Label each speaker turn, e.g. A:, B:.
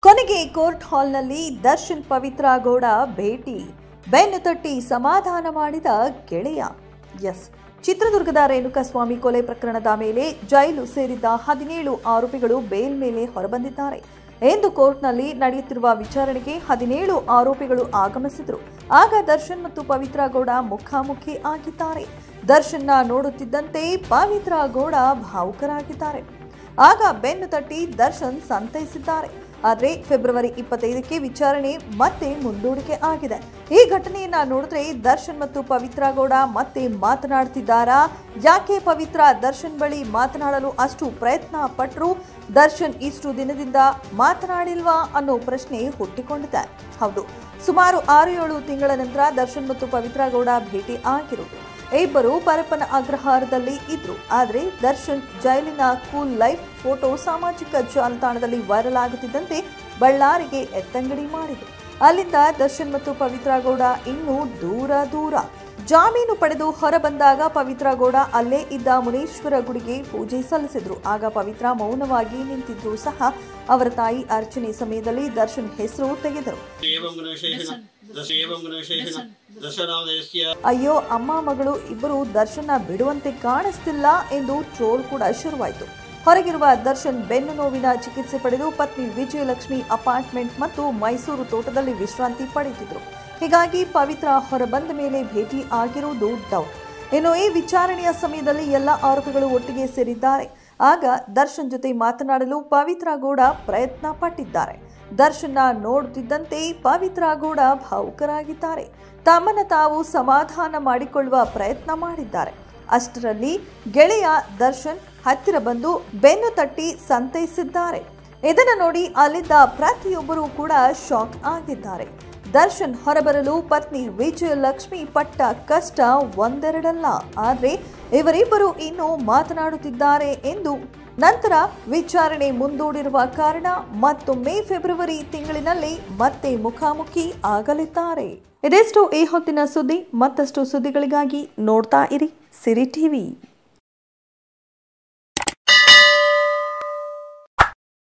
A: ಕೊನೆಗೆ ಕೋರ್ಟ್ ಹಾಲ್ನಲ್ಲಿ ದರ್ಶನ್ ಪವಿತ್ರ ಗೌಡ ಭೇಟಿ, ಬೆನ್ನು ತಟ್ಟಿ ಸಮಾಧಾನ ಮಾಡಿದ ಗೆಳೆಯ. ಎಸ್, ಚಿತ್ರದುರ್ಗದ ರೇಣುಕಾಸ್ವಾಮಿ ಕೊಲೆ ಪ್ರಕರಣದ ಮೇಲೆ ಜೈಲು ಸೇರಿದ್ದ 17 ಆರೋಪಿಗಳು ಬೇಲ್ ಮೇಲೆ ಹೊರಬಂದಿದ್ದಾರೆ. ಎಂದು ಕೋರ್ಟ್ನಲ್ಲಿ ನಡೆಯುತ್ತಿರುವ ವಿಚಾರಣೆಗೆ 17 ಆರೋಪಿಗಳು ಆಗಮಿಸಿದರು. ಆಗ ದರ್ಶನ್ ಮತ್ತು ಪವಿತ್ರ ಗೌಡ ಮುಖಾಮುಖಿ ಆಗಿದ್ದಾರೆ. ದರ್ಶನ್ನ ನೋಡುತ್ತಿದ್ದಂತೆ ಪವಿತ್ರ ಗೌಡ ಭಾವುಕರಾಗಿದ್ದಾರೆ. ಆಗ ಬೆನ್ನು ತಟ್ಟಿ ದರ್ಶನ್ ಸಂತೈಸಿದ್ದಾರೆ. ಆದರೆ ಫೆಬ್ರವರಿ 25ಕ್ಕೆ ವಿಚಾರಣೆ ಮತ್ತೆ ಮುಂದೂಡಿಕೆ ಆಗಿದೆ. ಈ ಘಟನೆಯನ್ನ ನೋಡಿದ್ರೆ ದರ್ಶನ್ ಮತ್ತು ಪವಿತ್ರ ಗೌಡ ಮತ್ತೆ ಮಾತನಾಡ್ತಿದ್ದಾರಾ? ಯಾಕೆ ಪವಿತ್ರ ದರ್ಶನ್ ಬಳಿ ಮಾತನಾಡಲು ಅಷ್ಟು ಪ್ರಯತ್ನ ಪಟ್ಟರು? ದರ್ಶನ್ ಇಷ್ಟು ದಿನದಿಂದ ಮಾತನಾಡಿಲ್ವಾ ಅನ್ನೋ ಪ್ರಶ್ನೆ ಹುಟ್ಟಿಕೊಂಡಿದೆ. ಹೌದು, ಸುಮಾರು 6-7 ತಿಂಗಳ ನಂತರ ದರ್ಶನ್ ಮತ್ತು ಪವಿತ್ರ ಗೌಡ ಭೇಟಿ ಆಗಿರುವುದು. ಇಬ್ಬರು ಪರಪ್ಪನ ಅಗ್ರಹಾರದಲ್ಲಿ ಇದ್ರು. ಆದರೆ ದರ್ಶನ್ ಜೈಲಿನ ಕೂಲ್ ಲೈಫ್ ಫೋಟೋ ಸಾಮಾಜಿಕ ಜಾಲತಾಣದಲ್ಲಿ ವೈರಲ್ ಆಗುತ್ತಿದ್ದಂತೆ ಬಳ್ಳಾರಿಗೆ ಎತ್ತಂಗಡಿ ಮಾಡಿದ್ರು. ಅಲ್ಲಿಂದ ದರ್ಶನ್ ಮತ್ತು ಪವಿತ್ರ ಗೌಡ ಇನ್ನೂ ದೂರ. ಜಾಮೀನು ಪಡೆದು ಹೊರಬಂದಾಗ ಪವಿತ್ರ ಗೌಡ ಅಲ್ಲೇ ಇದ್ದ ಮುನೇಶ್ವರ ಗುಡಿಗೆ ಪೂಜೆ ಸಲ್ಲಿಸಿದ್ರು. ಆಗ ಪವಿತ್ರ ಮೌನವಾಗಿ ನಿಂತಿದ್ರು ಸಹ ಅವರ ತಾಯಿ ಅರ್ಚನೆ ಸಮಯದಲ್ಲಿ ದರ್ಶನ್ ಹೆಸರು ತೆಗೆದರು. ಅಯ್ಯೋ, ಅಮ್ಮ ಮಗಳು ಇಬ್ಬರು ದರ್ಶನ ಬಿಡುವಂತೆ ಕಾಣಿಸ್ತಿಲ್ಲ ಎಂದು ಟ್ರೋಲ್ ಕೂಡ ಶುರುವಾಯಿತು. ಹೊರಗಿರುವ ದರ್ಶನ್ ಬೆನ್ನು ನೋವಿನ ಚಿಕಿತ್ಸೆ ಪಡೆದು ಪತ್ನಿ ವಿಜಯಲಕ್ಷ್ಮಿ ಅಪಾರ್ಟ್ಮೆಂಟ್ ಮತ್ತು ಮೈಸೂರು ತೋಟದಲ್ಲಿ ವಿಶ್ರಾಂತಿ ಪಡೆಯುತ್ತಿದ್ರು. ಹೀಗಾಗಿ ಪವಿತ್ರ ಹೊರಬಂದ ಮೇಲೆ ಭೇಟಿ ಆಗಿರುವುದು ಡೌಟ್. ಇನ್ನು ಈ ವಿಚಾರಣೆಯ ಸಮಯದಲ್ಲಿ ಎಲ್ಲ ಆರೋಪಿಗಳು ಒಟ್ಟಿಗೆ ಸೇರಿದ್ದಾರೆ. ಆಗ ದರ್ಶನ್ ಜೊತೆ ಮಾತನಾಡಲು ಪವಿತ್ರ ಗೌಡ ಪ್ರಯತ್ನ ಪಟ್ಟಿದ್ದಾರೆ. ದರ್ಶನ್ನ ನೋಡುತ್ತಿದ್ದಂತೆ ಪವಿತ್ರ ಗೌಡ ಭಾವುಕರಾಗಿದ್ದಾರೆ. ತಮ್ಮನ್ನ ತಾವು ಸಮಾಧಾನ ಮಾಡಿಕೊಳ್ಳುವ ಪ್ರಯತ್ನ ಮಾಡಿದ್ದಾರೆ. ಅಷ್ಟರಲ್ಲಿ ಗೆಳೆಯ ದರ್ಶನ್ ಹತ್ತಿರ ಬಂದು ಬೆನ್ನು ತಟ್ಟಿ ಸಂತೈಸಿದ್ದಾರೆ. ಇದನ್ನು ನೋಡಿ ಅಲ್ಲಿದ್ದ ಪ್ರತಿಯೊಬ್ಬರೂ ಕೂಡ ಶಾಕ್ ಆಗಿದ್ದಾರೆ. ದರ್ಶನ್ ಹೊರಬರಲು ಪತ್ನಿ ವಿಜಯಲಕ್ಷ್ಮಿ ಪಟ್ಟ ಕಷ್ಟ ಒಂದೆರಡಲ್ಲ. ಆದರೆ ಇವರಿಬ್ಬರು ಇನ್ನೂ ಮಾತನಾಡುತ್ತಿದ್ದಾರೆ ಎಂದು ನಂತರ ವಿಚಾರಣೆ ಮುಂದೂಡಿರುವ ಕಾರಣ ಮತ್ತೊಮ್ಮೆ ಫೆಬ್ರವರಿ ತಿಂಗಳಿನಲ್ಲಿ ಮತ್ತೆ ಮುಖಾಮುಖಿ ಆಗಲಿದ್ದಾರೆ. ಇದೆಷ್ಟು ಈ ಹೊತ್ತಿನ ಸುದ್ದಿ. ಮತ್ತಷ್ಟು ಸುದ್ದಿಗಳಿಗಾಗಿ ನೋಡ್ತಾ ಇರಿ ಸಿರಿ ಟಿವಿ.